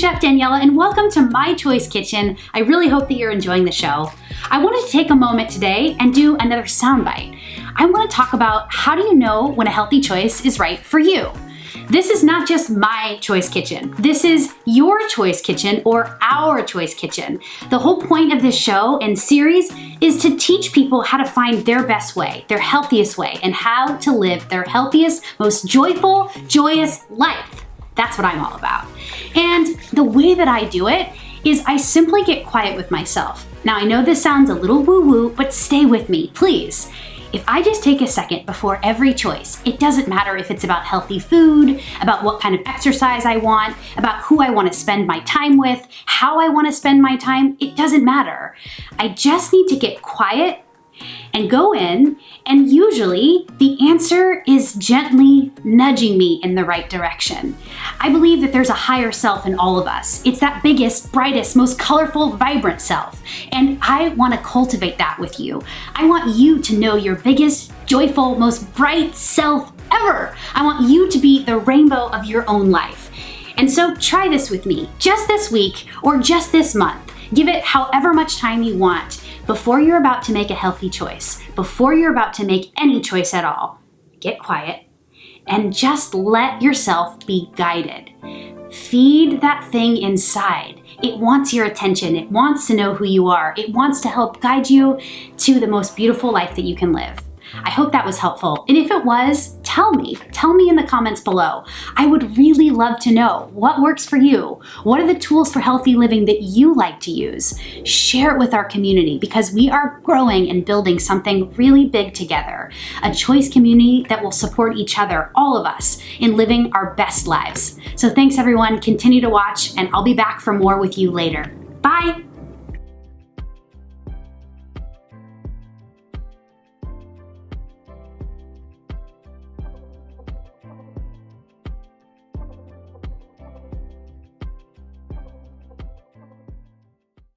Chef Daniella, and welcome to My Choice Kitchen. I really hope that you're enjoying the show. I wanted to take a moment today and do another soundbite. I want to talk about how do you know when a healthy choice is right for you. This is not just my choice kitchen. This is your choice kitchen or our choice kitchen. The whole point of this show and series is to teach people how to find their best way, their healthiest way, and how to live their healthiest, most joyful, joyous life. That's what I'm all about. And the way that I do it is I simply get quiet with myself. Now I know this sounds a little woo-woo, but stay with me, please. If I just take a second before every choice, it doesn't matter if it's about healthy food, about what kind of exercise I want, about who I want to spend my time with, how I want to spend my time, it doesn't matter. I just need to get quiet and go in, and usually the answer is gently nudging me in the right direction. I believe that there's a higher self in all of us. It's that biggest, brightest, most colorful, vibrant self. And I want to cultivate that with you. I want you to know your biggest, joyful, most bright self ever. I want you to be the rainbow of your own life. And so try this with me, just this week or just this month. Give it however much time you want. Before you're about to make a healthy choice, before you're about to make any choice at all, get quiet and just let yourself be guided. Feed that thing inside. It wants your attention. It wants to know who you are. It wants to help guide you to the most beautiful life that you can live. I hope that was helpful. And if it was, tell me in the comments below. I would really love to know what works for you. What are the tools for healthy living that you like to use? Share it with our community because we are growing and building something really big together. A choice community that will support each other, all of us, in living our best lives. So thanks everyone, continue to watch and I'll be back for more with you later. Bye.